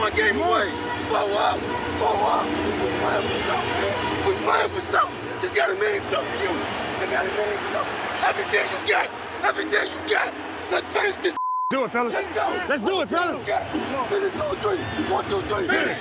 one game away. Blow up. We're playing for something, man. We're playing for something. Just gotta mean something to you. They gotta mean something. Everything you got. Everything you got. Let's finish this. Do it, fellas. Let's go. Let's do it, fellas. Finish 2 3. 1 2 3. Finish.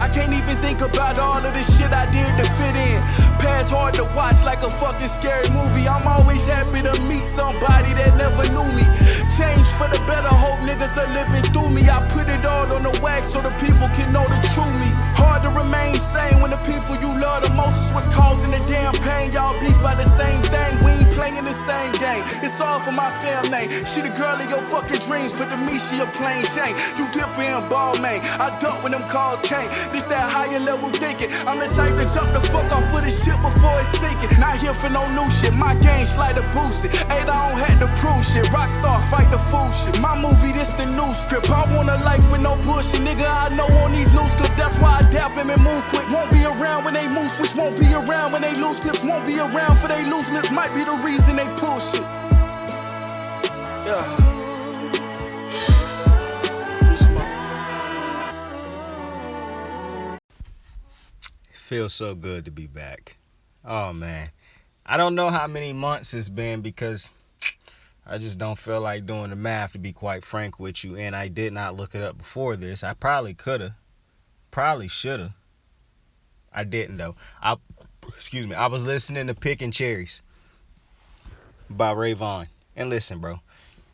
I can't even think about all of the shit I did to fit in. Past hard to watch like a fucking scary movie. I'm always happy to meet somebody that never knew me. Change for the better, hope niggas are living through me. I put it all on the wax so the people can know the true me. Hard to remain sane when the people you love the most is what's causing the damn pain. Y'all beef by the same thing, we ain't playing the same game. It's all for my family. She the girl of your fucking dreams, but to me she a plain Jane. You dipper and ball man, I duck when them calls came. This that higher level thinking. I'm the type to jump the fuck off of the shit before it's sinking. Not here for no new shit. My game slide to boost it. Ain't I don't have to prove shit. Rockstar fight the fool shit. My movie, this the new script. I want a life with no bullshit. Nigga, I know on these news clips. That's why I dap him and move quick. Won't be around when they move switch. Won't be around when they lose clips. Won't be around for they lose lips. Might be the reason they pull shit. Yeah. Feels so good to be back. Oh man, I don't know how many months it's been because I just don't feel like doing the math, to be quite frank with you, and I did not look it up before this. I probably could have, probably should have. I didn't though. I was listening to Picking Cherries by Ray Vaughn, and listen, bro,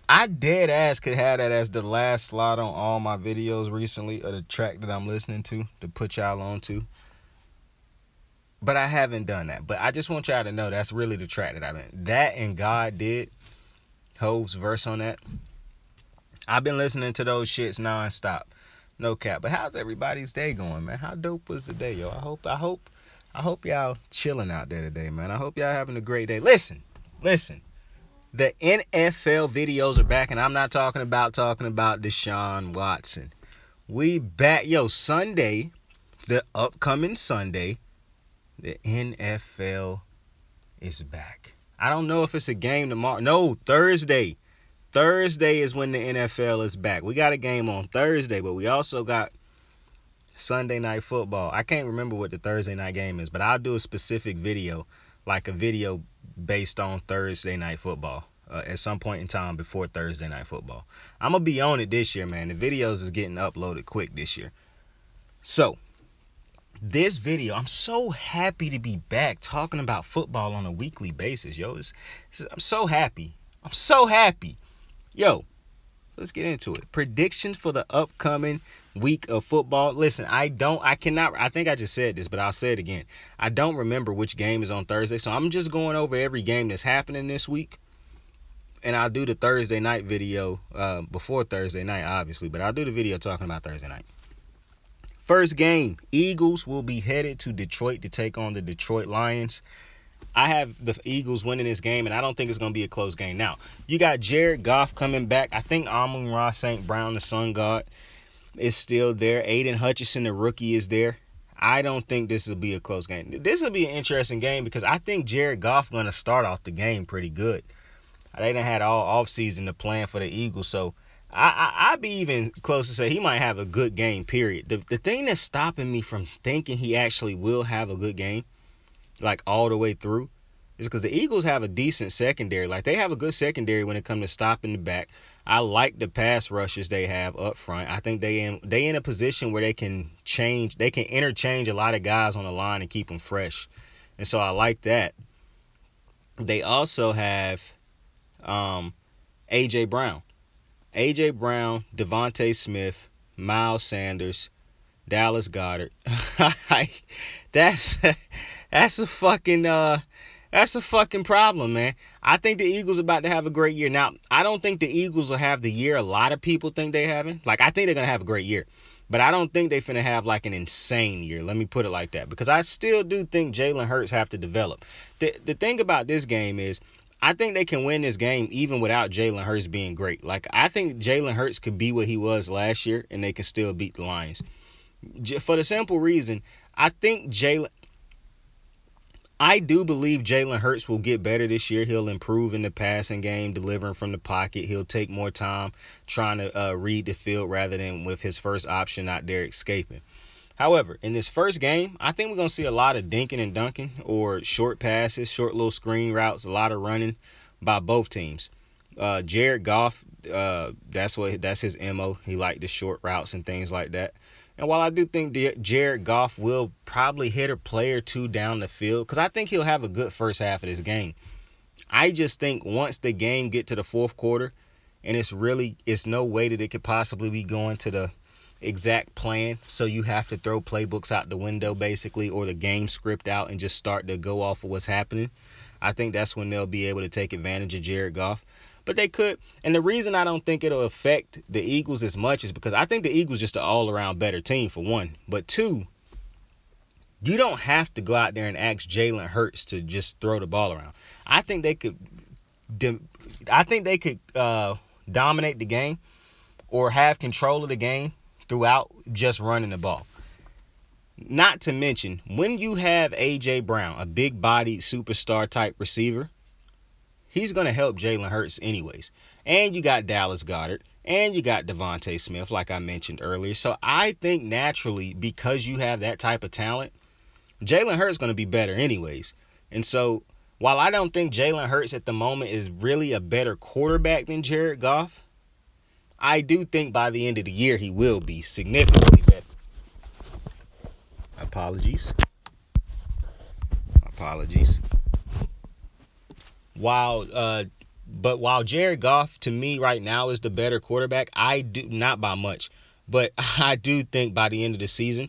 I dead ass could have that as the last slot on all my videos recently, or the track that I'm listening to put y'all on to. But I haven't done that. But I just want y'all to know that's really the track that I've been. That and God Did, Hove's verse on that. I've been listening to those shits nonstop. No cap. But how's everybody's day going, man? How dope was the day, yo? I hope y'all chilling out there today, man. I hope y'all having a great day. Listen. The NFL videos are back, and I'm not talking about Deshaun Watson. We back, yo, Sunday, the upcoming Sunday. The NFL is back. I don't know if it's a game tomorrow. No, Thursday. Thursday is when the NFL is back. We got a game on Thursday, but we also got Sunday Night Football. I can't remember what the Thursday night game is, but I'll do a specific video, like a video based on Thursday Night Football at some point in time before Thursday Night Football. I'm going to be on it this year, man. The videos is getting uploaded quick this year. So, this video, I'm so happy to be back talking about football on a weekly basis, yo. I'm so happy. Yo, let's get into it. Predictions for the upcoming week of football. Listen, I think I just said this, but I'll say it again. I don't remember which game is on Thursday, so I'm just going over every game that's happening this week. And I'll do the Thursday night video before Thursday night, obviously, but I'll do the video talking about Thursday night. First game, Eagles will be headed to Detroit to take on the Detroit Lions. I have the Eagles winning this game, and I don't think it's going to be a close game. Now, you got Jared Goff coming back. I think Amon-Ra St. Brown, the Sun God, is still there. Aiden Hutchinson, the rookie, is there. I don't think this will be a close game. This will be an interesting game because I think Jared Goff going to start off the game pretty good. They done had all offseason to plan for the Eagles, so I'd be even close to say he might have a good game, period. The thing that's stopping me from thinking he actually will have a good game, like all the way through, is because the Eagles have a decent secondary. Like, they have a good secondary when it comes to stopping the back. I like the pass rushers they have up front. I think they in a position where they can interchange a lot of guys on the line and keep them fresh. And so I like that. They also have A.J. Brown. A.J. Brown, Devontae Smith, Miles Sanders, Dallas Goedert. That's a fucking problem, man. I think the Eagles are about to have a great year. Now, I don't think the Eagles will have the year a lot of people think they're having. Like, I think they're going to have a great year. But I don't think they're finna have like an insane year. Let me put it like that. Because I still do think Jalen Hurts have to develop. The thing about this game is, I think they can win this game even without Jalen Hurts being great. Like, I think Jalen Hurts could be what he was last year, and they can still beat the Lions. For the simple reason, I think I do believe Jalen Hurts will get better this year. He'll improve in the passing game, delivering from the pocket. He'll take more time trying to read the field rather than with his first option out there escaping. However, in this first game, I think we're going to see a lot of dinking and dunking or short passes, short little screen routes, a lot of running by both teams. Jared Goff, that's his MO. He liked the short routes and things like that. And while I do think Jared Goff will probably hit a play or two down the field, because I think he'll have a good first half of this game, I just think once the game get to the fourth quarter, and it's no way that it could possibly be going to the exact plan, so you have to throw playbooks out the window basically, or the game script out and just start to go off of what's happening. I think that's when they'll be able to take advantage of Jared Goff. But they could. And the reason I don't think it'll affect the Eagles as much is because I think the Eagles just an all-around better team, for one. But two, you don't have to go out there and ask Jalen Hurts to just throw the ball around. I think they could dominate the game or have control of the game throughout just running the ball. Not to mention, when you have A.J. Brown, a big-bodied superstar type receiver, he's going to help Jalen Hurts anyways. And you got Dallas Goedert. And you got Devontae Smith, like I mentioned earlier. So I think naturally, because you have that type of talent, Jalen Hurts is going to be better anyways. And so while I don't think Jalen Hurts at the moment is really a better quarterback than Jared Goff, I do think by the end of the year he will be significantly better. Apologies. While Jared Goff to me right now is the better quarterback, I do not by much, but I do think by the end of the season,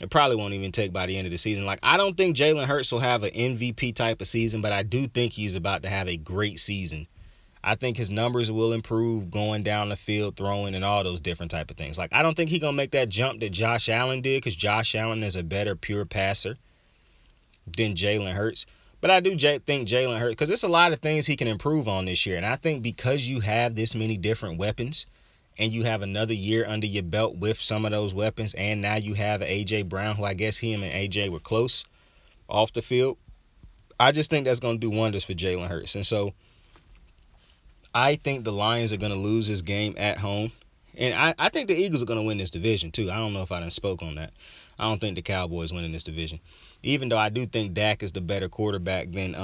it probably won't even take by the end of the season. Like, I don't think Jalen Hurts will have an MVP type of season, but I do think he's about to have a great season. I think his numbers will improve going down the field, throwing, and all those different type of things. Like, I don't think he's going to make that jump that Josh Allen did, because Josh Allen is a better pure passer than Jalen Hurts. But I do think Jalen Hurts, because there's a lot of things he can improve on this year. And I think because you have this many different weapons and you have another year under your belt with some of those weapons, and now you have A.J. Brown, who I guess him and A.J. were close off the field, I just think that's going to do wonders for Jalen Hurts. And so I think the Lions are going to lose this game at home. And I think the Eagles are going to win this division, too. I don't know if I done spoke on that. I don't think the Cowboys win in this division. Even though I do think Dak is the better quarterback than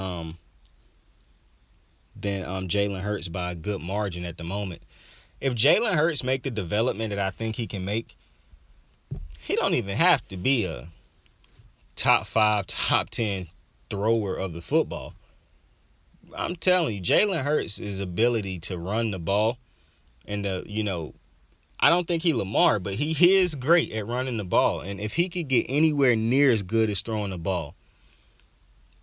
Jalen Hurts by a good margin at the moment. If Jalen Hurts make the development that I think he can make, he don't even have to be a top 5, top 10 thrower of the football. I'm telling you, Jalen Hurts' ability to run the ball and I don't think he Lamar, but he is great at running the ball. And if he could get anywhere near as good as throwing the ball,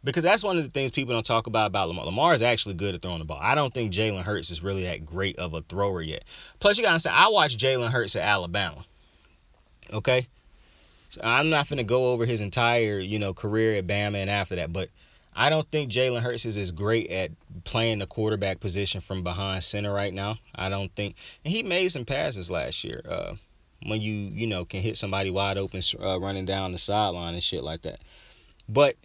because that's one of the things people don't talk about Lamar. Lamar is actually good at throwing the ball. I don't think Jalen Hurts is really that great of a thrower yet. Plus, you got to say, I watched Jalen Hurts at Alabama. Okay? So I'm not going to go over his entire, career at Bama and after that, but I don't think Jalen Hurts is as great at playing the quarterback position from behind center right now. I don't think. And he made some passes last year when you can hit somebody wide open running down the sideline and shit like that. But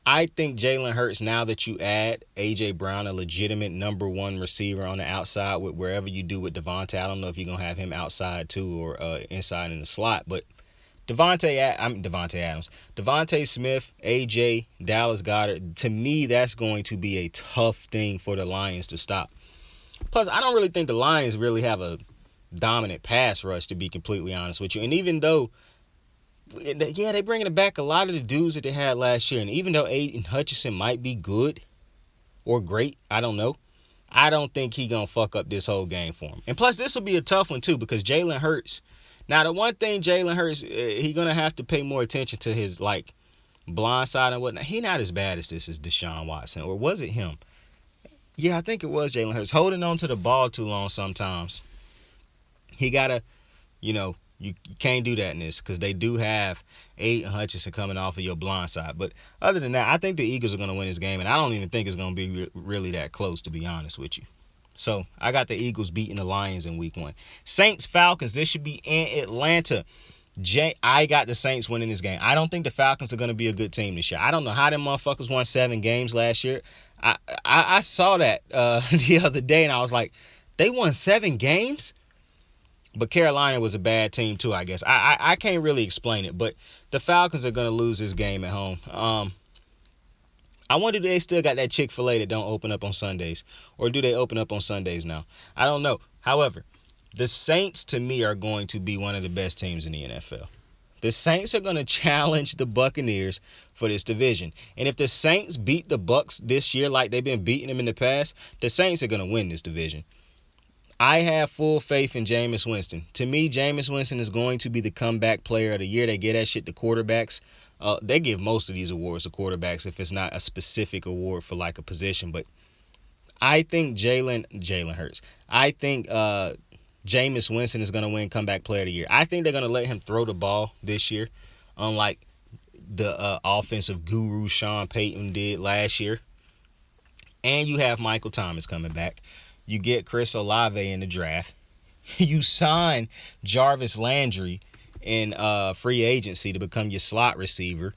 I think Jalen Hurts, now that you add A.J. Brown, a legitimate number one receiver on the outside, with wherever you do with Devontae, I don't know if you're going to have him outside too or inside in the slot, but Devontae Adams, Devontae Smith, AJ, Dallas Goedert, to me, that's going to be a tough thing for the Lions to stop. Plus, I don't really think the Lions really have a dominant pass rush, to be completely honest with you. And even though, they're bringing back a lot of the dudes that they had last year. And even though Aiden Hutchinson might be good or great, I don't know, I don't think he's going to fuck up this whole game for him. And plus, this will be a tough one, too, because Jalen Hurts. Now, the one thing Jalen Hurts, he's going to have to pay more attention to his, blind side and whatnot. He's not as bad as this as Deshaun Watson. Or was it him? Yeah, I think it was Jalen Hurts. Holding on to the ball too long sometimes. He got to, you can't do that in this, because they do have Aiden Hutchinson coming off of your blind side. But other than that, I think the Eagles are going to win this game. And I don't even think it's going to be really that close, to be honest with you. So I got the Eagles beating the Lions in week 1. Saints, Falcons, this should be in Atlanta. I got the Saints winning this game. I don't think the Falcons are going to be a good team this year. I don't know how them motherfuckers won 7 games last year. I saw that the other day, and I was like, they won 7 games? But Carolina was a bad team too, I guess. I can't really explain it, but the Falcons are going to lose this game at home. I wonder if they still got that Chick-fil-A that don't open up on Sundays, or do they open up on Sundays now? I don't know. However, the Saints, to me, are going to be one of the best teams in the NFL. The Saints are going to challenge the Buccaneers for this division. And if the Saints beat the Bucs this year like they've been beating them in the past, the Saints are going to win this division. I have full faith in Jameis Winston. To me, Jameis Winston is going to be the comeback player of the year. They give that shit to quarterbacks. They give most of these awards to quarterbacks if it's not a specific award for like a position. But I think Jalen Hurts. I think Jameis Winston is going to win comeback player of the year. I think they're going to let him throw the ball this year, unlike the offensive guru Sean Payton did last year. And you have Michael Thomas coming back. You get Chris Olave in the draft. You sign Jarvis Landry in free agency to become your slot receiver.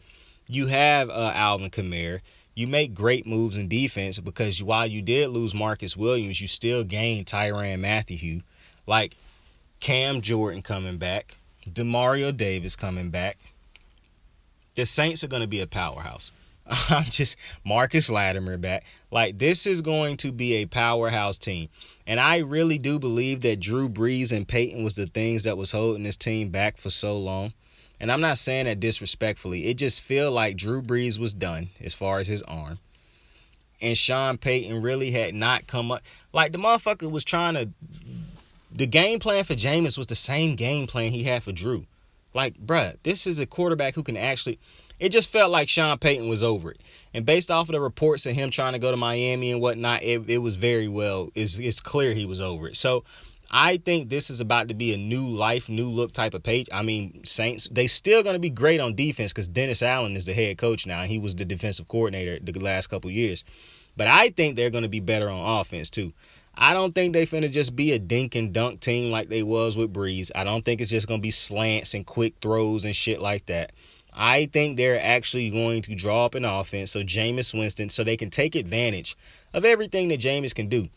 You have Alvin Kamara. You make great moves in defense because while you did lose Marcus Williams, you still gained Tyrann Mathieu. Like Cam Jordan coming back. DeMario Davis coming back. The Saints are going to be a powerhouse. Marcus Latimer back. Like, this is going to be a powerhouse team. And I really do believe that Drew Brees and Peyton was the things that was holding this team back for so long. And I'm not saying that disrespectfully. It just feel like Drew Brees was done as far as his arm. And Sean Payton really had not come up. Like, the motherfucker was trying to... The game plan for Jameis was the same game plan he had for Drew. Like, bruh, this is a quarterback who can actually... It just felt like Sean Payton was over it. And based off of the reports of him trying to go to Miami and whatnot, it was very well, it's clear he was over it. So I think this is about to be a new life, new look type of page. I mean, Saints, they still going to be great on defense because Dennis Allen is the head coach now. He was the defensive coordinator the last couple years. But I think they're going to be better on offense too. I don't think they finna just be a dink and dunk team like they was with Breeze. I don't think it's just going to be slants and quick throws and shit like that. I think they're actually going to draw up an offense so Jameis Winston, so they can take advantage of everything that Jameis can do.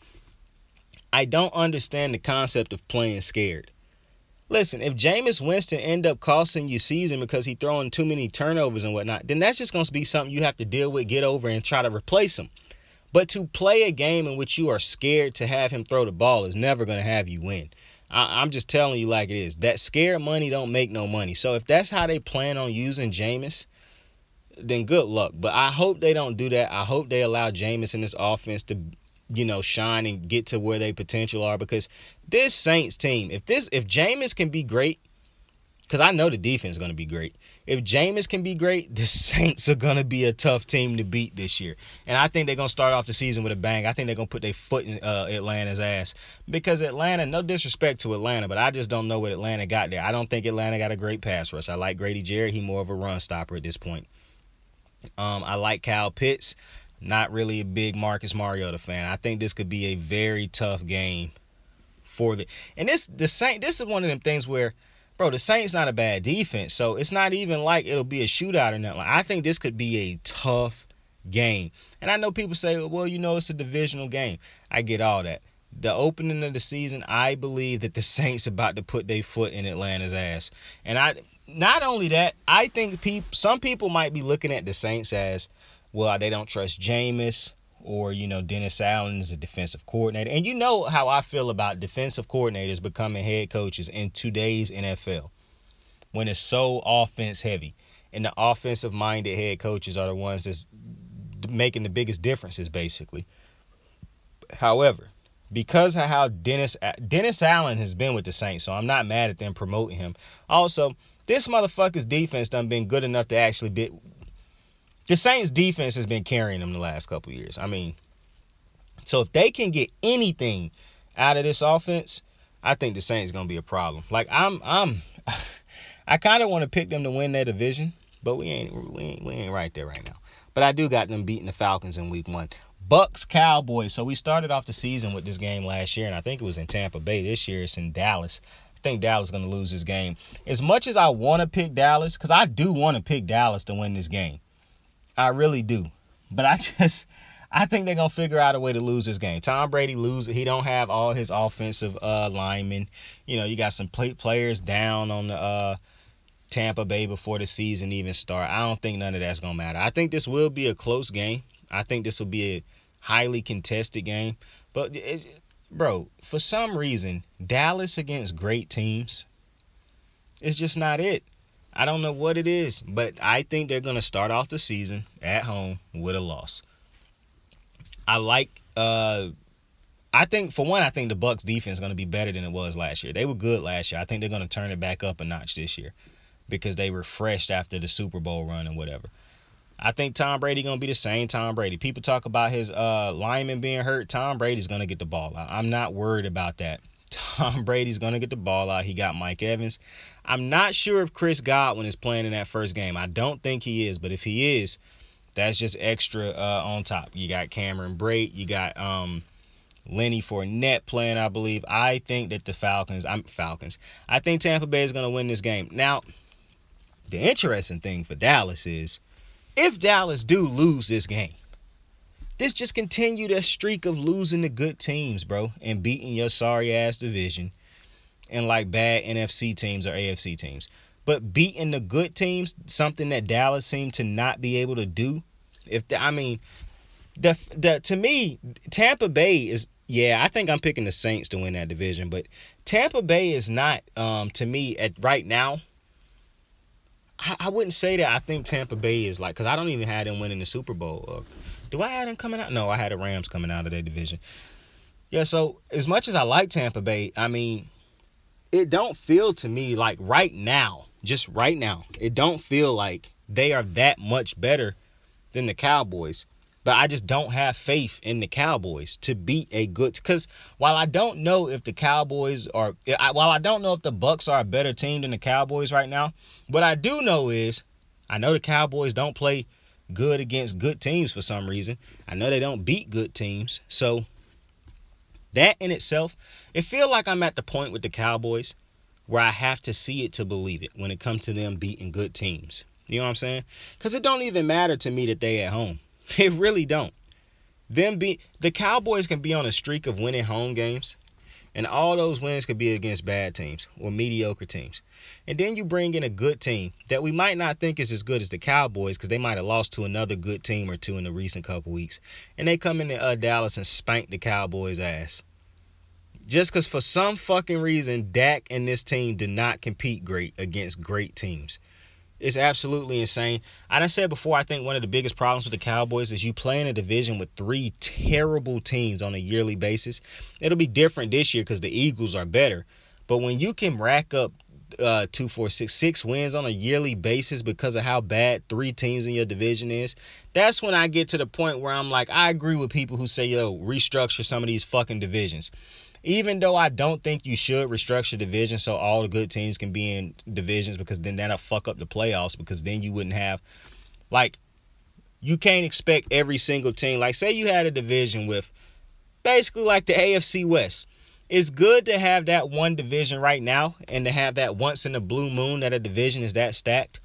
I don't understand the concept of playing scared. Listen, if Jameis Winston end up costing you season because he's throwing too many turnovers and whatnot, then that's just going to be something you have to deal with, get over, and try to replace him. But to play a game in which you are scared to have him throw the ball is never going to have you win. I'm just telling you like it is. That scared money don't make no money. So if that's how they plan on using Jameis, then good luck. But I hope they don't do that. I hope they allow Jameis in this offense to, shine and get to where they potential are. Because this Saints team, if Jameis can be great, because I know the defense is going to be great. If Jameis can be great, the Saints are going to be a tough team to beat this year. And I think they're going to start off the season with a bang. I think they're going to put their foot in Atlanta's ass. Because Atlanta, no disrespect to Atlanta, but I just don't know what Atlanta got there. I don't think Atlanta got a great pass rush. I like Grady Jarrett. He's more of a run stopper at this point. I like Kyle Pitts. Not really a big Marcus Mariota fan. I think this could be a very tough game for and this is one of them things where, bro, the Saints not a bad defense, so it's not even like it'll be a shootout or nothing. I think this could be a tough game. And I know people say, well, it's a divisional game. I get all that. The opening of the season, I believe that the Saints about to put their foot in Atlanta's ass. And not only that, I think some people might be looking at the Saints as, well, they don't trust Jameis, or, Dennis Allen is a defensive coordinator. And you know how I feel about defensive coordinators becoming head coaches in today's NFL when it's so offense heavy. And the offensive-minded head coaches are the ones that's making the biggest differences, basically. However, because of how Dennis Allen has been with the Saints, so I'm not mad at them promoting him. Also, this motherfucker's defense done been good enough to actually be... The Saints defense has been carrying them the last couple of years. I mean, so if they can get anything out of this offense, I think the Saints going to be a problem. Like I kind of want to pick them to win their division, but we ain't right there right now. But I do got them beating the Falcons in week 1. Bucks Cowboys. So we started off the season with this game last year, and I think it was in Tampa Bay. This year it's in Dallas. I think Dallas is going to lose this game. As much as I want to pick Dallas, because I do want to pick Dallas to win this game. I really do. But I think they're going to figure out a way to lose this game. Tom Brady loses. He don't have all his offensive linemen. You know, you got some players down on the Tampa Bay before the season even start. I don't think none of that's going to matter. I think this will be a close game. I think this will be a highly contested game. But, bro, for some reason, Dallas against great teams, it's just not it. I don't know what it is, but I think they're going to start off the season at home with a loss. I think the Bucs defense is going to be better than it was last year. They were good last year. I think they're going to turn it back up a notch this year because they refreshed after the Super Bowl run and whatever. I think Tom Brady going to be the same Tom Brady. People talk about his lineman being hurt. Tom Brady's going to get the ball out. I'm not worried about that. Tom Brady's going to get the ball out. He got Mike Evans. I'm not sure if Chris Godwin is playing in that first game. I don't think he is, but if he is, that's just extra on top. You got Cameron Brate. You got Lenny Fournette playing, I believe. I think that the Falcons. I think Tampa Bay is going to win this game. Now, the interesting thing for Dallas is if Dallas do lose this game, this just continue that streak of losing to good teams, bro, and beating your sorry-ass division and like bad NFC teams or AFC teams. But beating the good teams, something that Dallas seemed to not be able to do. To me, Tampa Bay is, I think I'm picking the Saints to win that division. But Tampa Bay is not, to me, at right now, I wouldn't say that I think Tampa Bay is like, because I don't even have them winning the Super Bowl. Do I have them coming out? No, I had the Rams coming out of their division. Yeah, so as much as I like Tampa Bay, I mean, it don't feel to me like right now, just right now, it don't feel like they are that much better than the Cowboys. But I just don't have faith in the Cowboys to beat a good, because while I don't know if the Cowboys are, while I don't know if the Bucs are a better team than the Cowboys right now, what I do know is I know the Cowboys don't play good against good teams for some reason. I know they don't beat good teams. So that in itself, it feels like I'm at the point with the Cowboys where I have to see it to believe it when it comes to them beating good teams. You know what I'm saying? Because it don't even matter to me that they at home. It really don't. The Cowboys can be on a streak of winning home games, and all those wins could be against bad teams or mediocre teams. And then you bring in a good team that we might not think is as good as the Cowboys because they might have lost to another good team or two in the recent couple weeks. And they come into Dallas and spank the Cowboys' ass. Just because for some fucking reason, Dak and this team did not compete great against great teams. It's absolutely insane. I said before, I think one of the biggest problems with the Cowboys is you play in a division with three terrible teams on a yearly basis. It'll be different this year because the Eagles are better. But when you can rack up 6 wins on a yearly basis because of how bad three teams in your division is, that's when I get to the point where I'm like, I agree with people who say, restructure some of these fucking divisions. Even though I don't think you should restructure divisions so all the good teams can be in divisions, because then that'll fuck up the playoffs, because then you wouldn't have, like, you can't expect every single team. Like, say you had a division with basically like the AFC West. It's good to have that one division right now and to have that once in a blue moon that a division is that stacked.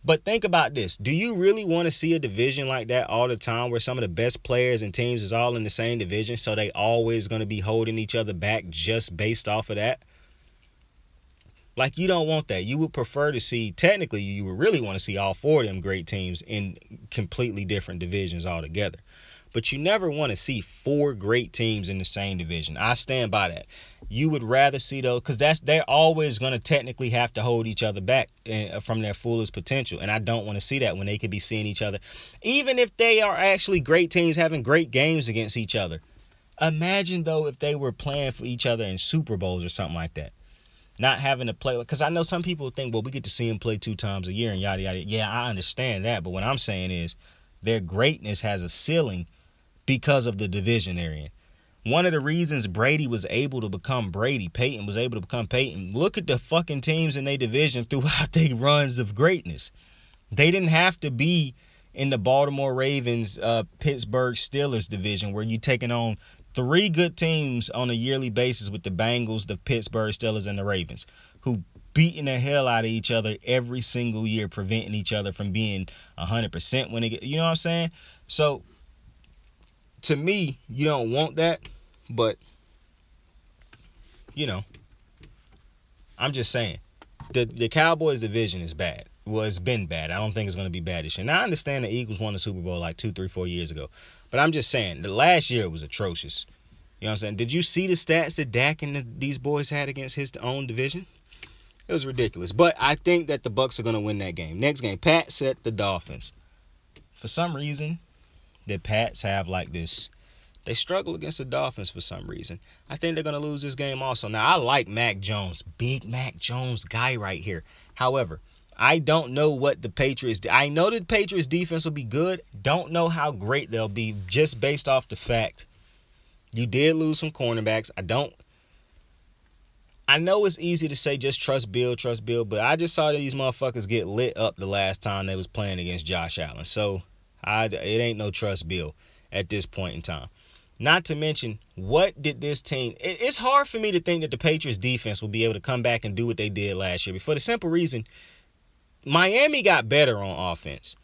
But think about this. Do you really want to see a division like that all the time where some of the best players and teams is all in the same division, so they always going to be holding each other back just based off of that? Like, you don't want that. You would prefer to see, technically, you would really want to see all four of them great teams in completely different divisions altogether. But you never want to see four great teams in the same division. I stand by that. You would rather see those, because they're always going to technically have to hold each other back from their fullest potential. And I don't want to see that when they could be seeing each other. Even if they are actually great teams having great games against each other. Imagine, though, if they were playing for each other in Super Bowls or something like that. Not having to play, because I know some people think, well, we get to see them play 2 times a year and yada, yada. Yeah, I understand that. But what I'm saying is their greatness has a ceiling because of the division they're in. One of the reasons Brady was able to become Brady, Peyton was able to become Peyton. Look at the fucking teams in their division throughout their runs of greatness. They didn't have to be in the Baltimore Ravens, Pittsburgh Steelers division where you taking on 3 good teams on a yearly basis with the Bengals, the Pittsburgh Steelers, and the Ravens, who beating the hell out of each other every single year, preventing each other from being 100% when they get, you know what I'm saying? So, to me, you don't want that, but, you know, I'm just saying. The Cowboys division is bad. Well, it's been bad. I don't think it's going to be bad this year. Now, I understand the Eagles won the Super Bowl like 2, 3, 4 years ago. But I'm just saying, the last year was atrocious. You know what I'm saying? Did you see the stats that Dak and these boys had against his own division? It was ridiculous. But I think that the Bucs are going to win that game. Next game, Pats at the Dolphins. For some reason, the Pats have like this. They struggle against the Dolphins for some reason. I think they're going to lose this game also. Now, I like Mac Jones. Big Mac Jones guy right here. However, I don't know what the Patriots do. I know the Patriots defense will be good. Don't know how great they'll be just based off the fact you did lose some cornerbacks. I know it's easy to say just trust Bill, but I just saw these motherfuckers get lit up the last time they was playing against Josh Allen. So it ain't no trust Bill at this point in time. Not to mention, what did this team... It's hard for me to think that the Patriots defense will be able to come back and do what they did last year. For the simple reason, Miami got better on offense.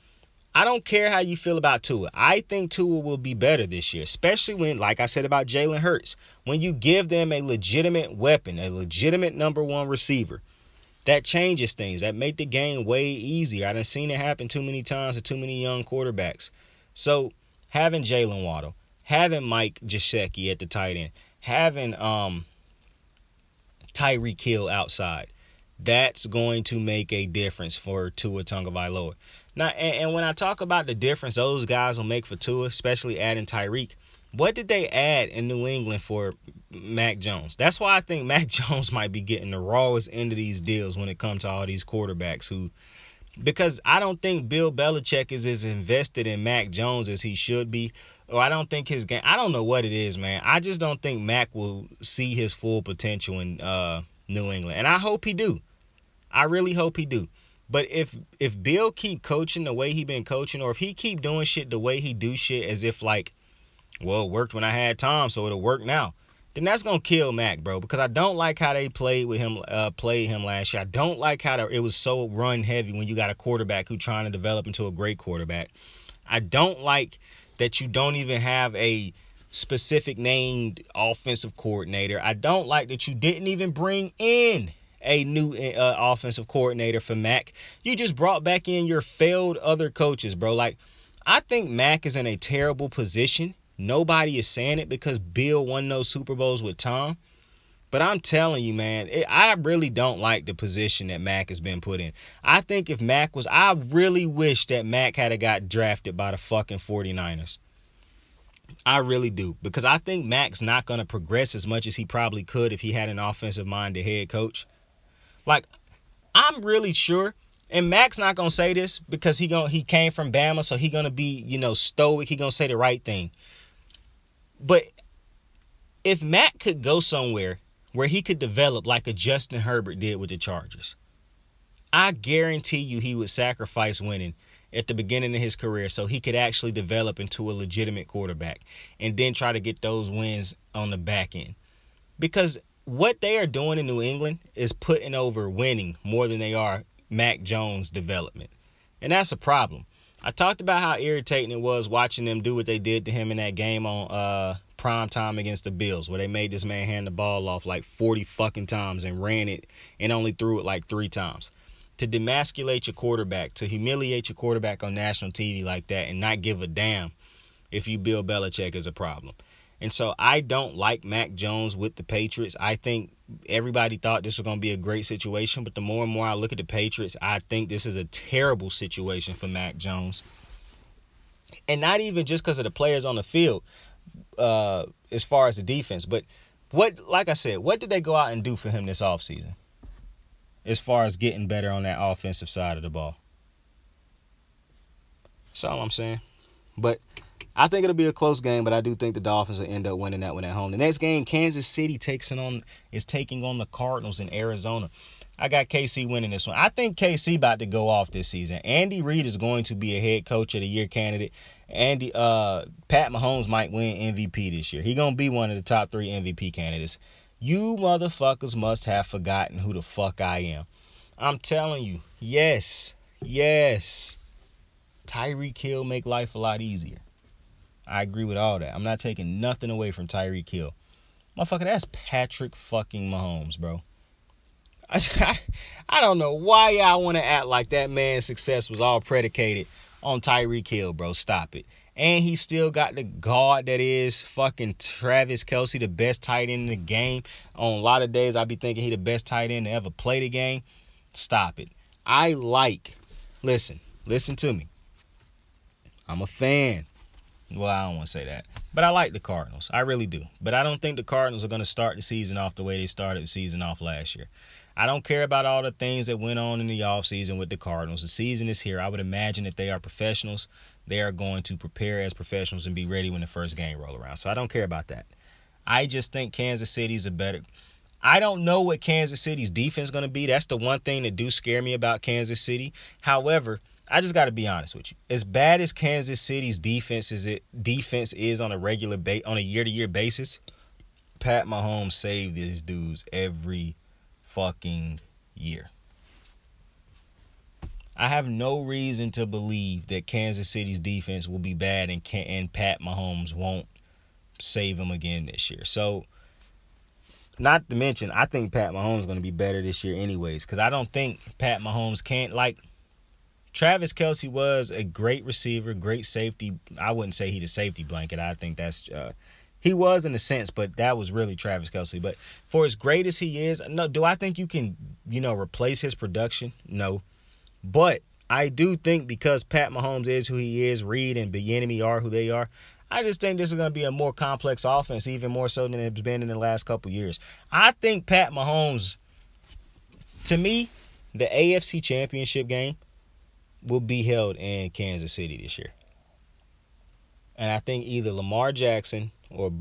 I don't care how you feel about Tua. I think Tua will be better this year, especially when, like I said about Jalen Hurts, when you give them a legitimate weapon, a legitimate number one receiver. That changes things. That make the game way easier. I done seen it happen too many times to too many young quarterbacks. So, having Jalen Waddle, having Mike Gesicki at the tight end, having Tyreek Hill outside, that's going to make a difference for Tua Tagovailoa. Now, and when I talk about the difference those guys will make for Tua, especially adding Tyreek, what did they add in New England for Mac Jones? That's why I think Mac Jones might be getting the rawest end of these deals when it comes to all these quarterbacks who... Because I don't think Bill Belichick is as invested in Mac Jones as he should be. Or I don't think his game... I don't know what it is, man. I just don't think Mac will see his full potential in New England. And I hope he do. I really hope he do. But if Bill keep coaching the way he been coaching, or if he keep doing shit the way he do shit as if like, well, it worked when I had Tom, so it'll work now, then that's going to kill Mac, bro. Because I don't like how they played him last year. I don't like how it was so run heavy when you got a quarterback who trying to develop into a great quarterback. I don't like that you don't even have a specific named offensive coordinator. I don't like that you didn't even bring in a new offensive coordinator for Mac. You just brought back in your failed other coaches, bro. Like, I think Mac is in a terrible position. Nobody is saying it because Bill won those Super Bowls with Tom. But I'm telling you, man, I really don't like the position that Mac has been put in. I think if Mac was... I really wish that Mac had got drafted by the fucking 49ers. I really do. Because I think Mac's not going to progress as much as he probably could if he had an offensive-minded head coach. Like, I'm really sure, and Mac's not going to say this because he came from Bama, so he going to be, stoic. He going to say the right thing. But if Mac could go somewhere where he could develop like a Justin Herbert did with the Chargers, I guarantee you he would sacrifice winning at the beginning of his career so he could actually develop into a legitimate quarterback and then try to get those wins on the back end. Because what they are doing in New England is putting over winning more than they are Mac Jones' development. And that's a problem. I talked about how irritating it was watching them do what they did to him in that game on prime time against the Bills, where they made this man hand the ball off like 40 fucking times and ran it and only threw it like 3 times. To demasculate your quarterback, to humiliate your quarterback on national TV like that and not give a damn if you Bill Belichick is a problem. And so I don't like Mac Jones with the Patriots. I think everybody thought this was going to be a great situation, but the more and more I look at the Patriots, I think this is a terrible situation for Mac Jones. And not even just because of the players on the field as far as the defense, but like I said, what did they go out and do for him this offseason as far as getting better on that offensive side of the ball? That's all I'm saying. But I think it'll be a close game, but I do think the Dolphins will end up winning that one at home. The next game, Kansas City is taking on the Cardinals in Arizona. I got KC winning this one. I think KC about to go off this season. Andy Reid is going to be a head coach of the year candidate. Pat Mahomes might win MVP this year. He's going to be one of the top 3 MVP candidates. You motherfuckers must have forgotten who the fuck I am. I'm telling you, yes. Tyreek Hill make life a lot easier. I agree with all that. I'm not taking nothing away from Tyreek Hill. Motherfucker, that's Patrick fucking Mahomes, bro. I don't know why y'all want to act like that man's success was all predicated on Tyreek Hill, bro. Stop it. And he still got the guard that is fucking Travis Kelce, the best tight end in the game. On a lot of days, I be thinking he the best tight end to ever play the game. Stop it. Listen to me. I'm a fan. Well, I don't want to say that. But I like the Cardinals. I really do. But I don't think the Cardinals are going to start the season off the way they started the season off last year. I don't care about all the things that went on in the offseason with the Cardinals. The season is here. I would imagine that they are professionals. They are going to prepare as professionals and be ready when the first game roll around. So I don't care about that. I just think Kansas City's a better... I don't know what Kansas City's defense is going to be. That's the one thing that do scare me about Kansas City. However, I just got to be honest with you. As bad as Kansas City's defense is on a year-to-year basis, Pat Mahomes saved these dudes every fucking year. I have no reason to believe that Kansas City's defense will be bad and Pat Mahomes won't save them again this year. So, not to mention, I think Pat Mahomes is going to be better this year anyways, because I don't think Pat Mahomes can't, like, Travis Kelce was a great receiver, great safety. I wouldn't say he the safety blanket. I think that's he was in a sense, but that was really Travis Kelce. But for as great as he is, no, do I think you can, replace his production? No. But I do think because Pat Mahomes is who he is, Reed and Bieniemy are who they are, I just think this is going to be a more complex offense, even more so than it's been in the last couple years. I think Pat Mahomes, to me, the AFC Championship game will be held in Kansas City this year. And I think either Lamar Jackson or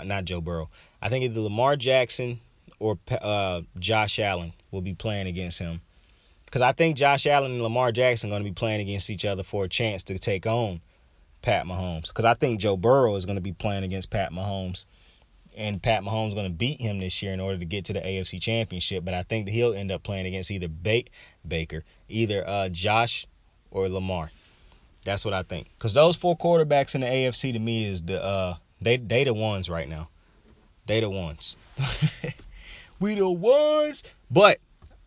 not Joe Burrow. I think either Lamar Jackson or Josh Allen will be playing against him. Because I think Josh Allen and Lamar Jackson are going to be playing against each other for a chance to take on Pat Mahomes. Because I think Joe Burrow is going to be playing against Pat Mahomes. And Pat Mahomes is going to beat him this year in order to get to the AFC Championship. But I think that he'll end up playing against either Josh or Lamar. That's what I think. Because those 4 quarterbacks in the AFC to me is they the ones right now. They the ones. We the ones. But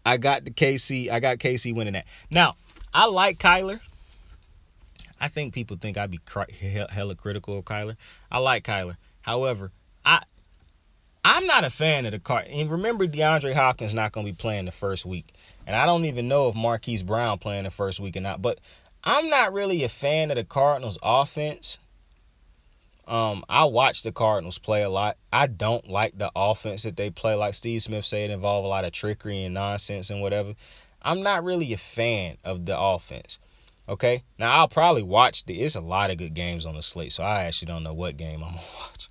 I got KC winning that. Now, I like Kyler. I think people think I'd be hella critical of Kyler. I like Kyler. However, I'm not a fan of the Cardinals. And remember, DeAndre Hopkins not going to be playing the first week. And I don't even know if Marquise Brown playing the first week or not. But I'm not really a fan of the Cardinals offense. I watch the Cardinals play a lot. I don't like the offense that they play. Like Steve Smith said, it involves a lot of trickery and nonsense and whatever. I'm not really a fan of the offense. Okay? Now, I'll probably watch it's a lot of good games on the slate, so I actually don't know what game I'm going to watch.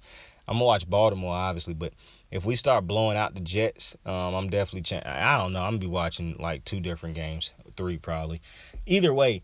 I'm going to watch Baltimore, obviously, but if we start blowing out the Jets, I'm definitely I don't know. I'm going to be watching like 2 different games, 3 probably. Either way,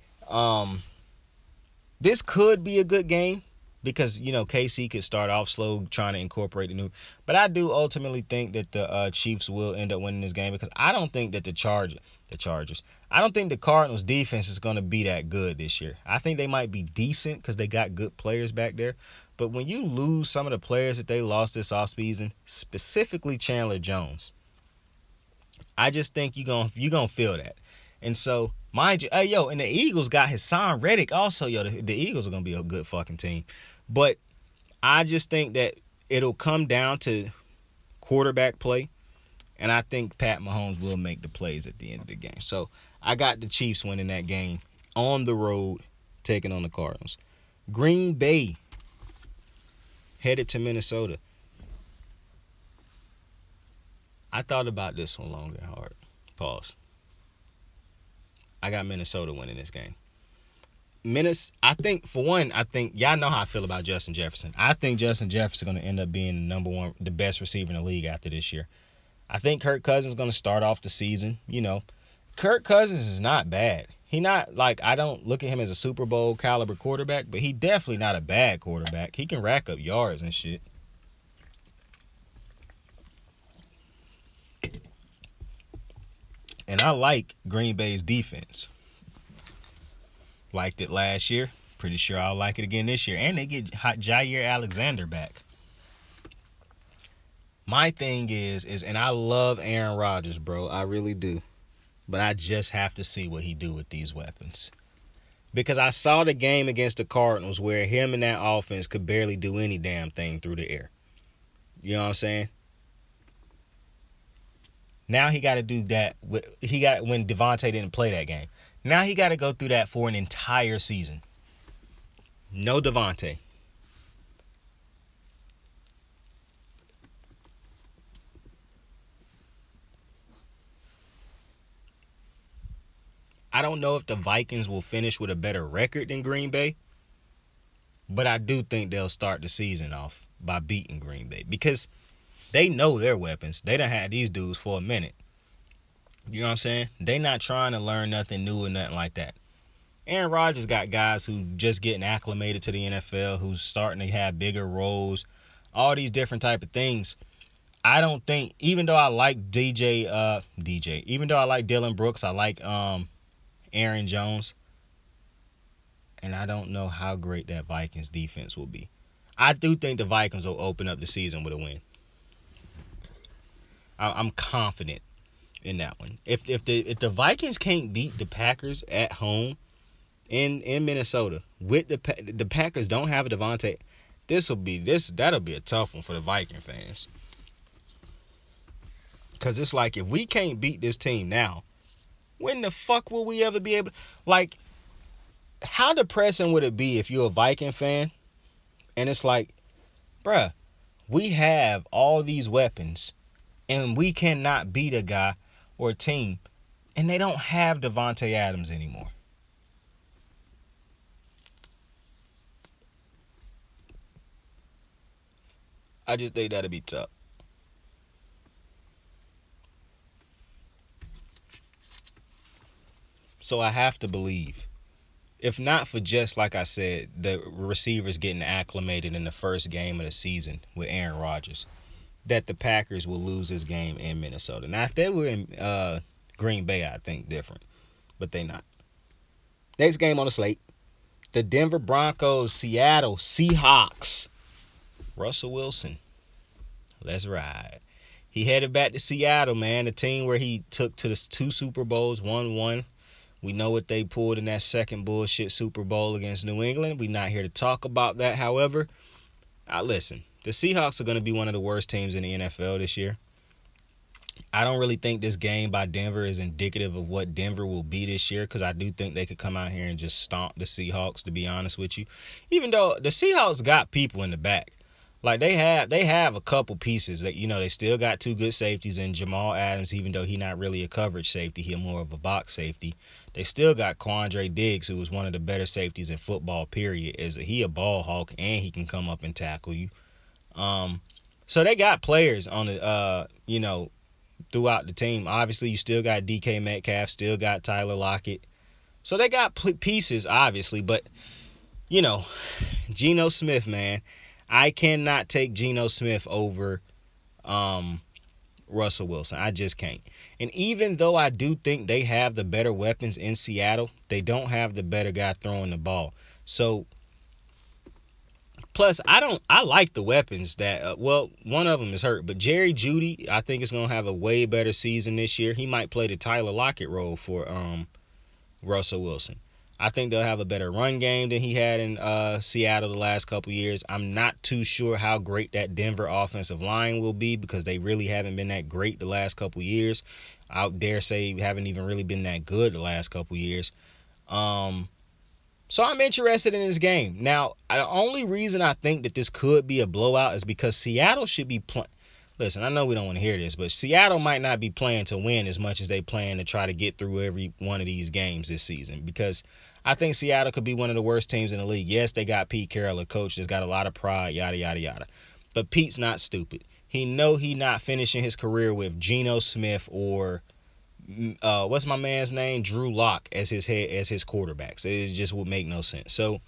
this could be a good game because, KC could start off slow trying to incorporate the new. But I do ultimately think that the Chiefs will end up winning this game because I don't think that the Chargers, I don't think the Cardinals defense is going to be that good this year. I think they might be decent because they got good players back there. But when you lose some of the players that they lost this offseason, specifically Chandler Jones, I just think you're gonna feel that. And so, mind you, and the Eagles got Hassan Reddick also, the Eagles are going to be a good fucking team. But I just think that it'll come down to quarterback play, and I think Pat Mahomes will make the plays at the end of the game. So, I got the Chiefs winning that game on the road, taking on the Cardinals. Green Bay headed to Minnesota. I thought about this one long and hard. Pause. I got Minnesota winning this game. I think y'all know how I feel about Justin Jefferson. I think Justin Jefferson is going to end up being the best receiver in the league after this year. I think Kirk Cousins is going to start off the season. Kirk Cousins is not bad. He not like, I don't look at him as a Super Bowl caliber quarterback, but he definitely not a bad quarterback. He can rack up yards and shit. And I like Green Bay's defense. Liked it last year. Pretty sure I'll like it again this year. And they get Jair Alexander back. My thing is, and I love Aaron Rodgers, bro. I really do. But I just have to see what he do with these weapons. Because I saw the game against the Cardinals where him and that offense could barely do any damn thing through the air. You know what I'm saying? Now he got to do that. He got when Devontae didn't play that game. Now he got to go through that for an entire season. No Devontae. I don't know if the Vikings will finish with a better record than Green Bay, but I do think they'll start the season off by beating Green Bay because they know their weapons. They done had these dudes for a minute. You know what I'm saying? They not trying to learn nothing new or nothing like that. Aaron Rodgers got guys who just getting acclimated to the NFL, who's starting to have bigger roles, all these different type of things. I don't think, even though I like even though I like Dylan Brooks, I like Aaron Jones, and I don't know how great that Vikings defense will be. I do think the Vikings will open up the season with a win. I'm confident in that one. If the Vikings can't beat the Packers at home in Minnesota, with the Packers don't have a Devontae, that'll be a tough one for the Viking fans. Cause it's like, if we can't beat this team now, when the fuck will we ever be able? Like, how depressing would it be if you're a Viking fan and it's like, bruh, we have all these weapons and we cannot beat a guy or a team, and they don't have Devontae Adams anymore. I just think that'd be tough. So I have to believe, if not for just, like I said, the receivers getting acclimated in the first game of the season with Aaron Rodgers, that the Packers will lose this game in Minnesota. Now, if they were in Green Bay, I think different, but they not. Next game on the slate, the Denver Broncos, Seattle Seahawks. Russell Wilson, let's ride. He headed back to Seattle, man, the team where he took to the 2 Super Bowls, won 1. We know what they pulled in that second bullshit Super Bowl against New England. We're not here to talk about that. However, listen, the Seahawks are going to be one of the worst teams in the NFL this year. I don't really think this game by Denver is indicative of what Denver will be this year, because I do think they could come out here and just stomp the Seahawks, to be honest with you. Even though the Seahawks got people in the back. Like, they have a couple pieces that, they still got 2 good safeties in Jamal Adams, even though he's not really a coverage safety. He's more of a box safety. They still got Quandre Diggs, who was one of the better safeties in football, period. He a ball hawk, and he can come up and tackle you. So they got players on the, throughout the team. Obviously, you still got DK Metcalf, still got Tyler Lockett. So they got pieces, obviously, but, Geno Smith, man. I cannot take Geno Smith over Russell Wilson. I just can't. And even though I do think they have the better weapons in Seattle, they don't have the better guy throwing the ball. So, plus, I like the weapons that, one of them is hurt, but Jerry Jeudy, I think, is going to have a way better season this year. He might play the Tyler Lockett role for Russell Wilson. I think they'll have a better run game than he had in Seattle the last couple years. I'm not too sure how great that Denver offensive line will be, because they really haven't been that great the last couple years. I dare say haven't even really been that good the last couple years. So I'm interested in this game. Now, the only reason I think that this could be a blowout is because Seattle should be playing. Listen, I know we don't want to hear this, but Seattle might not be playing to win as much as they plan to try to get through every one of these games this season, because I think Seattle could be one of the worst teams in the league. Yes, they got Pete Carroll, a coach that's got a lot of pride, yada, yada, yada. But Pete's not stupid. he know he not finishing his career with Geno Smith or what's my man's name, Drew Lock as his quarterback. So it just would make no sense. So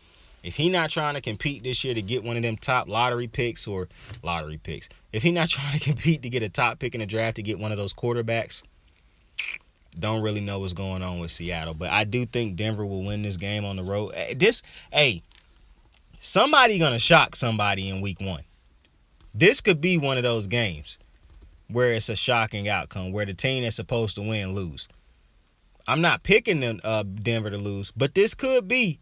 if he not trying to compete this year to get one of them top lottery picks, if he not trying to compete to get a top pick in the draft to get one of those quarterbacks, don't really know what's going on with Seattle. But I do think Denver will win this game on the road. Somebody gonna shock somebody in week 1. This could be one of those games where it's a shocking outcome, where the team that's supposed to win lose. I'm not picking Denver to lose, but this could be.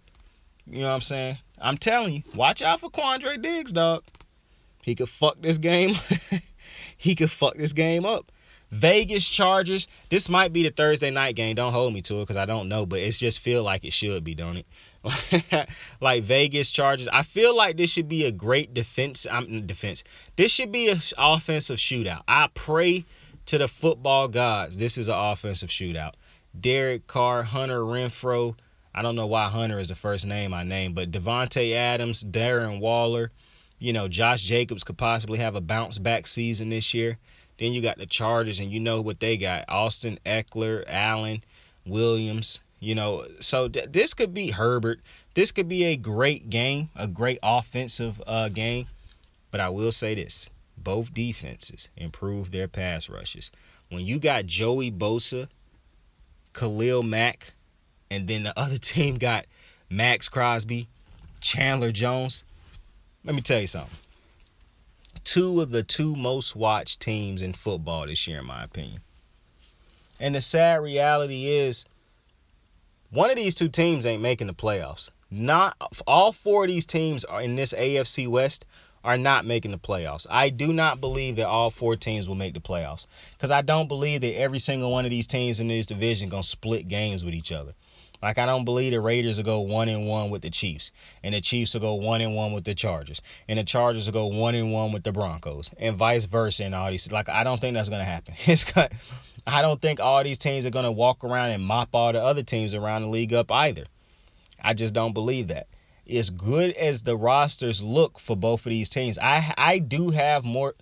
You know what I'm saying? I'm telling you, watch out for Quandre Diggs, dog. He could fuck this game. He could fuck this game up. Vegas Chargers. This might be the Thursday night game. Don't hold me to it because I don't know, but it just feel like it should be, don't it? Like Vegas Chargers. I feel like this should be a great defense. This should be an offensive shootout. I pray to the football gods this is an offensive shootout. Derek Carr, Hunter Renfrow. I don't know why Hunter is the first name I named, but Devontae Adams, Darren Waller, Josh Jacobs could possibly have a bounce back season this year. Then you got the Chargers, and you know what they got: Austin Eckler, Allen, Williams. So this could be Herbert. This could be a great game, a great offensive game. But I will say this: both defenses improved their pass rushes. When you got Joey Bosa, Khalil Mack, and then the other team got Max Crosby, Chandler Jones. Let me tell you something. 2 of the 2 most watched teams in football this year, in my opinion. And the sad reality is, one of these 2 teams ain't making the playoffs. Not all 4 of these teams are in this AFC West are not making the playoffs. I do not believe that all 4 teams will make the playoffs, because I don't believe that every single one of these teams in this division gonna split games with each other. Like, I don't believe the Raiders will go 1-1 with the Chiefs, and the Chiefs will go 1-1 with the Chargers, and the Chargers will go 1-1 with the Broncos, and vice versa, and all these. Like, I don't think that's gonna happen. I don't think all these teams are gonna walk around and mop all the other teams around the league up either. I just don't believe that. As good as the rosters look for both of these teams, I do have more.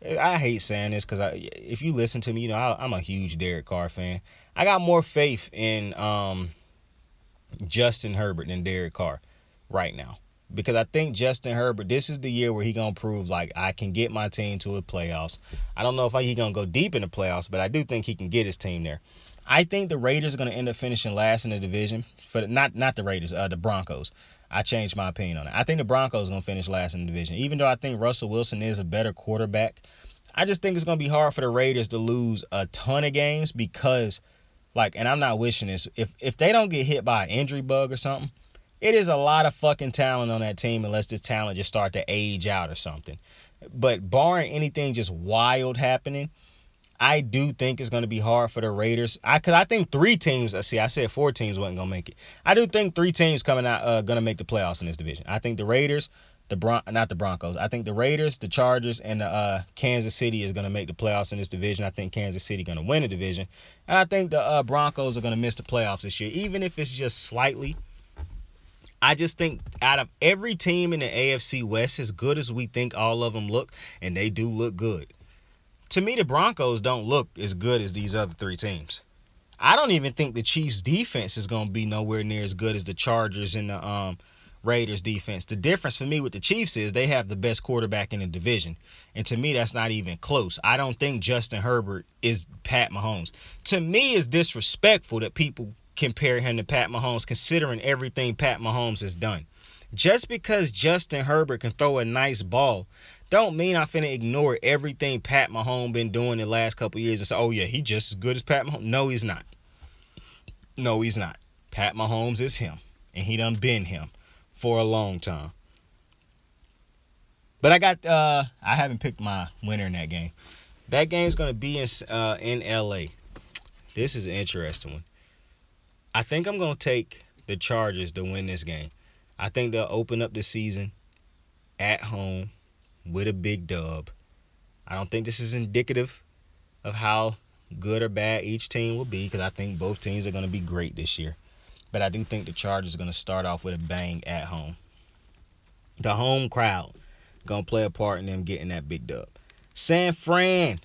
I hate saying this because if you listen to me, I'm a huge Derek Carr fan. I got more faith in Justin Herbert than Derek Carr right now, because I think Justin Herbert, this is the year where he gonna prove like I can get my team to the playoffs. I don't know if he gonna go deep in the playoffs, but I do think he can get his team there. I think the Raiders are gonna end up finishing last in the division. For not the Raiders, the Broncos. I changed my opinion on it. I think the Broncos are gonna finish last in the division, even though I think Russell Wilson is a better quarterback. I just think it's gonna be hard for the Raiders to lose a ton of games because, and I'm not wishing this, if they don't get hit by an injury bug or something, it is a lot of fucking talent on that team unless this talent just start to age out or something. But barring anything just wild happening, I do think it's going to be hard for the Raiders. Because I think 3 teams, I said 4 teams wasn't going to make it. I do think 3 teams coming out going to make the playoffs in this division. I think the Raiders, not the Broncos. I think the Raiders, the Chargers, and the Kansas City is going to make the playoffs in this division. I think Kansas City going to win the division. And I think the Broncos are going to miss the playoffs this year, even if it's just slightly. I just think out of every team in the AFC West, as good as we think all of them look, and they do look good, to me, the Broncos don't look as good as these other 3 teams. I don't even think the Chiefs' defense is going to be nowhere near as good as the Chargers and the Raiders' defense. The difference for me with the Chiefs is they have the best quarterback in the division. And to me, that's not even close. I don't think Justin Herbert is Pat Mahomes. To me, it's disrespectful that people compare him to Pat Mahomes, considering everything Pat Mahomes has done. Just because Justin Herbert can throw a nice ball don't mean I'm finna ignore everything Pat Mahomes been doing the last couple years and say, oh yeah, he just as good as Pat Mahomes. No, he's not. No, he's not. Pat Mahomes is him, and he done been him for a long time. But I haven't picked my winner in that game. That game's gonna be in LA. This is an interesting one. I think I'm gonna take the Chargers to win this game. I think they'll open up the season at home with a big dub. I don't think this is indicative of how good or bad each team will be, because I think both teams are going to be great this year. But I do think the Chargers are going to start off with a bang at home. The home crowd going to play a part in them getting that big dub. San Fran.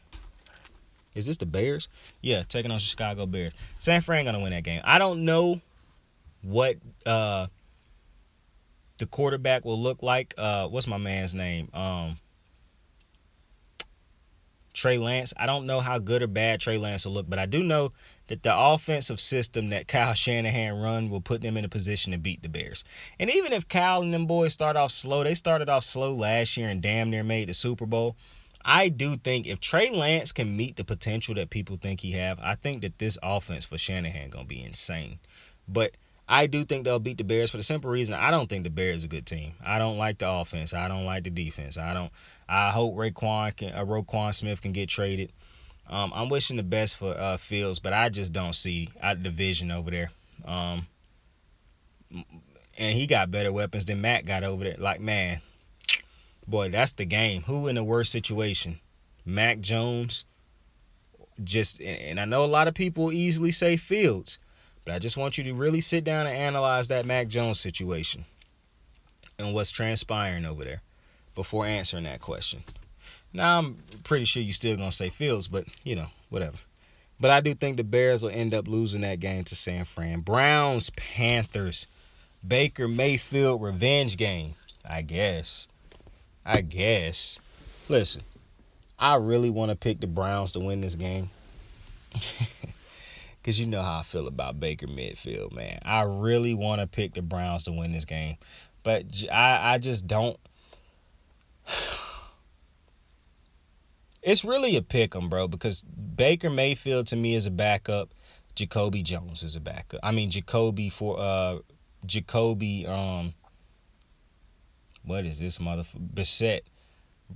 Is this the Bears? Yeah, taking on Chicago Bears. San Fran gonna win that game. I don't know what the quarterback will look like. What's my man's name? Trey Lance. I don't know how good or bad Trey Lance will look, but I do know that the offensive system that Kyle Shanahan run will put them in a position to beat the Bears. And even if Kyle and them boys start off slow, they started off slow last year and damn near made the Super Bowl. I do think if Trey Lance can meet the potential that people think he have, I think that this offense for Shanahan going to be insane. But I do think they'll beat the Bears for the simple reason I don't think the Bears are a good team. I don't like the offense. I don't like the defense. I hope Roquan Smith can get traded. I'm wishing the best for Fields, but I just don't see the vision over there. And he got better weapons than Mac got over there. Like, man, boy, that's the game. Who in the worst situation? Mac Jones? And I know a lot of people easily say Fields, but I just want you to really sit down and analyze that Mac Jones situation and what's transpiring over there before answering that question. Now, I'm pretty sure you're still going to say Fields, but, whatever. But I do think the Bears will end up losing that game to San Fran. Browns, Panthers, Baker Mayfield revenge game, I guess. Listen, I really want to pick the Browns to win this game. Because you know how I feel about Baker Mayfield, man. I really want to pick the Browns to win this game. But I just don't. It's really a pick 'em, bro, because Baker Mayfield to me is a backup. Jacoby Jones is a backup. I mean, what is this motherfucker?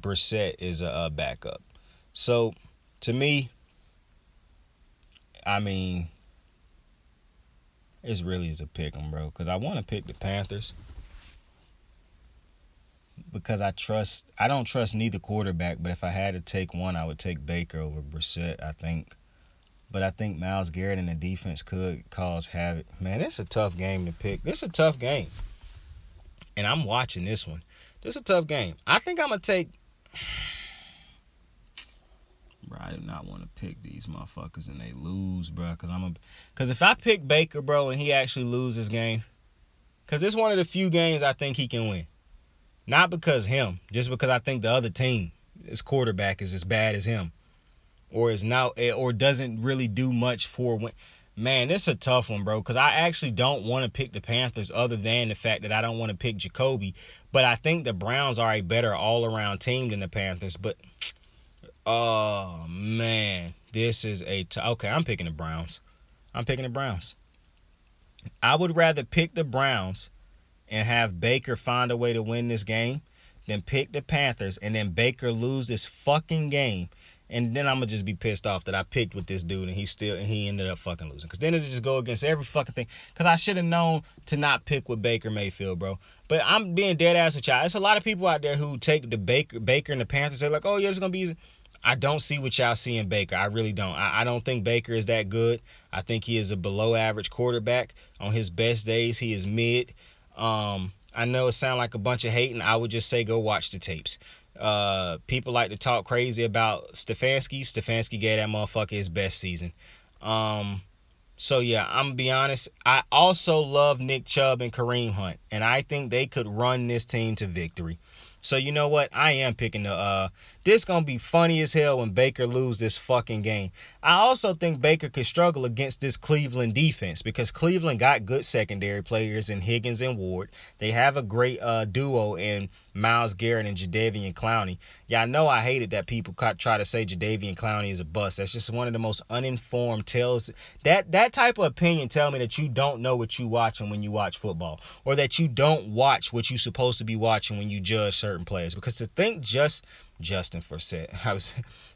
Brissett is a backup. So, to me, I mean, it really is a pick 'em, bro, because I want to pick the Panthers. Because I don't trust neither quarterback, but if I had to take one, I would take Baker over Brissett, I think. But I think Myles Garrett and the defense could cause havoc. Man, it's a tough game to pick. This is a tough game. And I'm watching this one. This is a tough game. I think I'm going to take... Bro, I do not want to pick these motherfuckers and they lose, bro. Because if I pick Baker, bro, and he actually loses this game, because it's one of the few games I think he can win. Not because him, just because I think the other team, his quarterback, is as bad as him, or doesn't really do much for win. Man, it's a tough one, bro, because I actually don't want to pick the Panthers other than the fact that I don't want to pick Jacoby. But I think the Browns are a better all-around team than the Panthers. But, oh, man, this is okay, I'm picking the Browns. I would rather pick the Browns and have Baker find a way to win this game than pick the Panthers and then Baker lose this fucking game. And then I'm going to just be pissed off that I picked with this dude and he ended up fucking losing. Because then it'll just go against every fucking thing. Because I should have known to not pick with Baker Mayfield, bro. But I'm being dead ass with y'all. There's a lot of people out there who take the Baker and the Panthers. They're like, oh, yeah, it's going to be easy. I don't see what y'all see in Baker. I really don't. I don't think Baker is that good. I think he is a below average quarterback. On his best days, he is mid. I know it sounds like a bunch of hating. I would just say go watch the tapes. People like to talk crazy about Stefanski. Stefanski gave that motherfucker his best season. So yeah, I'm gonna be honest. I also love Nick Chubb and Kareem Hunt, and I think they could run this team to victory. So you know what? I am picking this gonna be funny as hell when Baker lose this fucking game. I also think Baker could struggle against this Cleveland defense because Cleveland got good secondary players in Higgins and Ward. They have a great duo in Myles Garrett and Jadeveon Clowney. Yeah, I know I hated that people try to say Jadeveon Clowney is a bust. That's just one of the most uninformed tells. That type of opinion tell me that you don't know what you watching when you watch football, or that you don't watch what you're supposed to be watching when you judge certain players. Because to think Justin Forsett,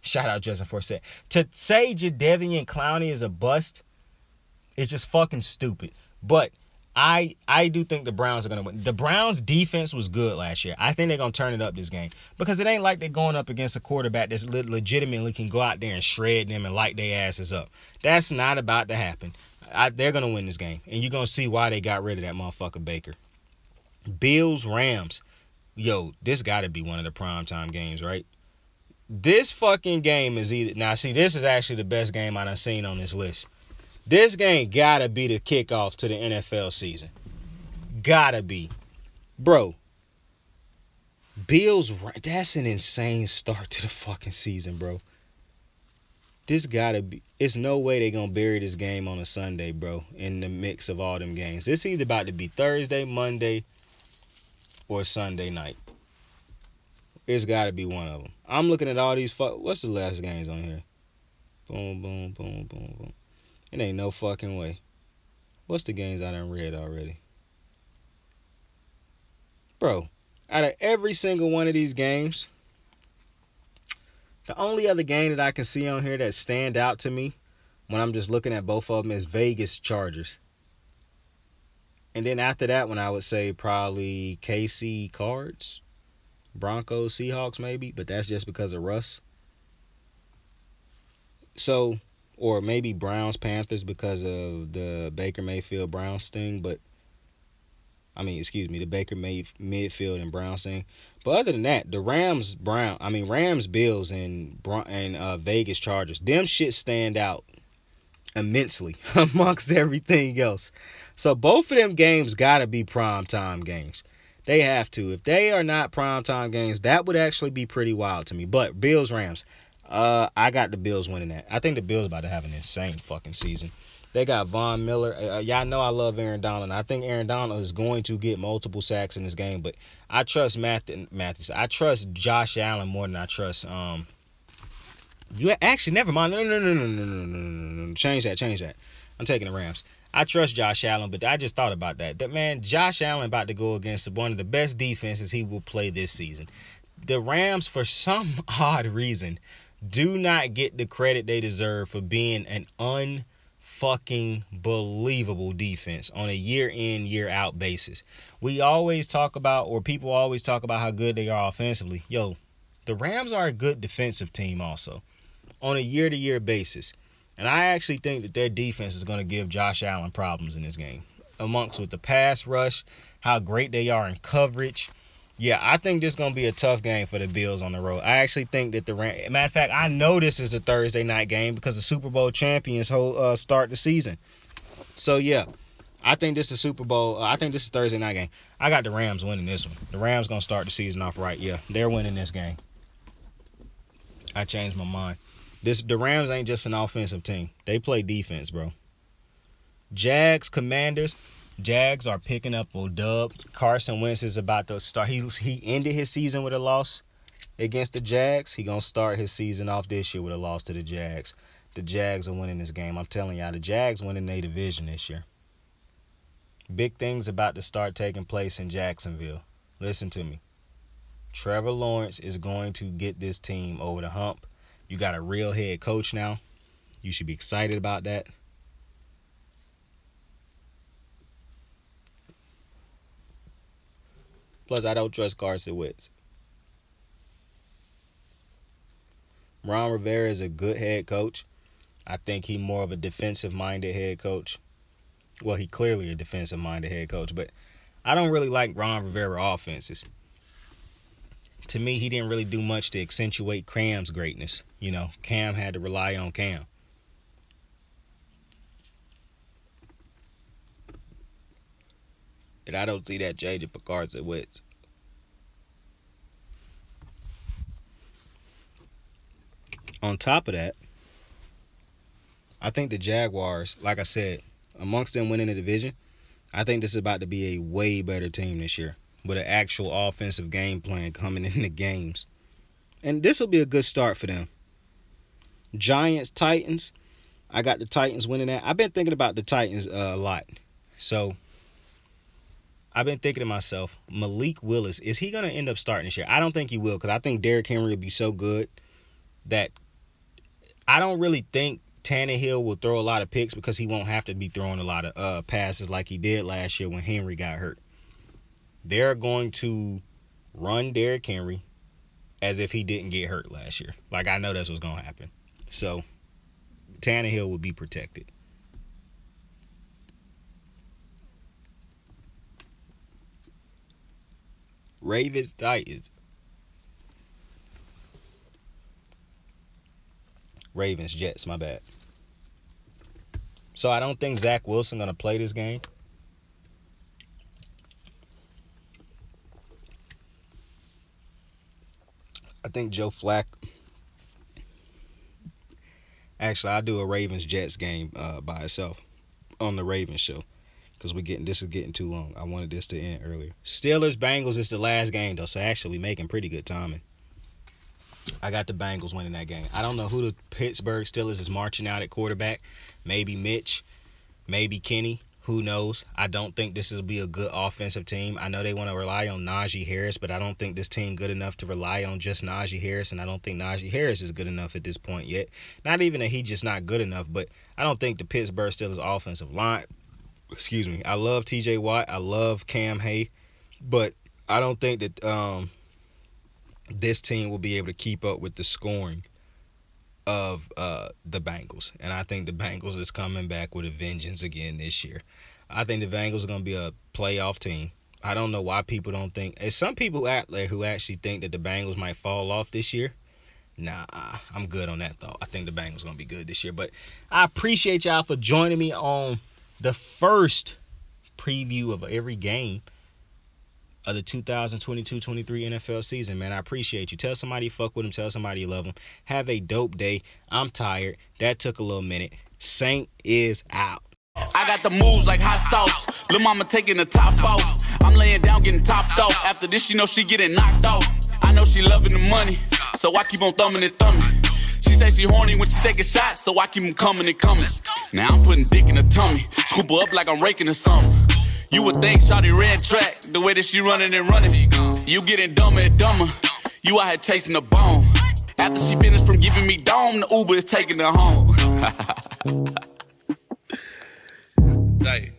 shout out Justin Forsett, to say Jadeveon Clowney is a bust is just fucking stupid. But I do think the Browns are going to win. The Browns defense was good last year. I think they're going to turn it up this game. Because it ain't like they're going up against a quarterback that's legitimately can go out there and shred them and light their asses up. That's not about to happen. They're going to win this game. And you're going to see why they got rid of that motherfucker Baker. Bills, Rams. Yo, this got to be one of the primetime games, right? This fucking game is either... Now, see, this is actually the best game I done seen on this list. This game gotta be the kickoff to the NFL season. Gotta be. Bro, Bills... That's an insane start to the fucking season, bro. This gotta be... It's no way they gonna bury this game on a Sunday, bro, in the mix of all them games. It's either about to be Thursday, Monday, or Sunday night. It's gotta be one of them. I'm looking at all these... What's the last games on here? Boom, boom, boom, boom, boom. It ain't no fucking way. What's the games I done read already? Bro, out of every single one of these games, the only other game that I can see on here that stand out to me when I'm just looking at both of them is Vegas Chargers. And then after that one, I would say probably KC Cards, Broncos, Seahawks maybe, but that's just because of Russ. So, or maybe Browns, Panthers because of the Baker Mayfield Browns thing, but the Baker Mayfield and Browns thing. But other than that, the Rams, Bills and Vegas Chargers, them shit stand out immensely amongst everything else. So both of them games gotta be primetime games. They have to. If they are not primetime games, that would actually be pretty wild to me. But Bills, Rams, I got the Bills winning that. I think the Bills about to have an insane fucking season. They got Von Miller. Y'all know I love Aaron Donald. I think Aaron Donald is going to get multiple sacks in this game, but I trust Matthews. I trust Josh Allen more than I trust. You actually never mind. No. Change that. I'm taking the Rams. I trust Josh Allen, but I just thought about that. That man, Josh Allen about to go against one of the best defenses he will play this season. The Rams, for some odd reason, do not get the credit they deserve for being an unfucking believable defense on a year in, year out basis. We always talk about, or people always talk about how good they are offensively. Yo, the Rams are a good defensive team also on a year-to-year basis. And I actually think that their defense is going to give Josh Allen problems in this game. Amongst with the pass rush, how great they are in coverage. Yeah, I think this is going to be a tough game for the Bills on the road. I actually think that matter of fact, I know this is the Thursday night game because the Super Bowl champions start the season. So, yeah, I think this is Super Bowl. I think this is Thursday night game. I got the Rams winning this one. The Rams going to start the season off right. Yeah, they're winning this game. I changed my mind. The Rams ain't just an offensive team. They play defense, bro. Jags, Commanders. Jags are picking up a dub. Carson Wentz is about to start. He ended his season with a loss against the Jags. He going to start his season off this year with a loss to the Jags. The Jags are winning this game. I'm telling y'all, the Jags winning their division this year. Big things about to start taking place in Jacksonville. Listen to me. Trevor Lawrence is going to get this team over the hump. You got a real head coach now. You should be excited about that. Plus, I don't trust Carson Wentz. Ron Rivera is a good head coach. I think he's more of a defensive-minded head coach. Well, he clearly a defensive-minded head coach, but I don't really like Ron Rivera offenses. To me, he didn't really do much to accentuate Cam's greatness. You know, Cam had to rely on Cam. And I don't see that changing for Carson Wentz. On top of that, I think the Jaguars, like I said, amongst them winning the division, I think this is about to be a way better team this year with an actual offensive game plan coming in the games. And this will be a good start for them. Giants, Titans. I got the Titans winning that. I've been thinking about the Titans a lot. So, I've been thinking to myself, Malik Willis, is he going to end up starting this year? I don't think he will because I think Derrick Henry will be so good that I don't really think Tannehill will throw a lot of picks because he won't have to be throwing a lot of passes like he did last year when Henry got hurt. They're going to run Derrick Henry as if he didn't get hurt last year. Like, I know that's what's going to happen. So, Tannehill will be protected. Ravens, Titans. Ravens, Jets, my bad. So I don't think Zach Wilson going to play this game. I think Joe Flacco. Actually, I'll do a Ravens-Jets game by itself on the Ravens show. Because this is getting too long. I wanted this to end earlier. Steelers-Bengals is the last game, though. So actually, we're making pretty good timing. I got the Bengals winning that game. I don't know who the Pittsburgh Steelers is marching out at quarterback. Maybe Mitch. Maybe Kenny. Who knows? I don't think this will be a good offensive team. I know they want to rely on Najee Harris, but I don't think this team good enough to rely on just Najee Harris, and I don't think Najee Harris is good enough at this point yet. Not even that he's just not good enough, but I don't think the Pittsburgh Steelers offensive line, I love TJ Watt, I love Cam Hay, but I don't think that this team will be able to keep up with the scoring of the Bengals. And I think the Bengals is coming back with a vengeance again this year. I think the Bengals are going to be a playoff team. I don't know why people don't think. There's some people out there who actually think that the Bengals might fall off this year. Nah, I'm good on that thought. I think the Bengals are going to be good this year. But I appreciate y'all for joining me on the first preview of every game of the 2022-23 NFL season, man. I appreciate you. Tell somebody you fuck with them. Tell somebody you love them. Have a dope day. I'm tired. That took a little minute. Saint is out. I got the moves like hot sauce. Lil' mama taking the top off. I'm laying down getting topped off. After this, she know she getting knocked off. I know she loving the money, so I keep on thumbing and thumbing. She say she horny when she taking shots, so I keep them coming and coming. Now I'm putting dick in her tummy. Scoop her up like I'm raking or something. You would think shawty red track, the way that she running and running. You getting dumber and dumber. You out here chasing the bone. After she finished from giving me dome, the Uber is taking her home. Tight.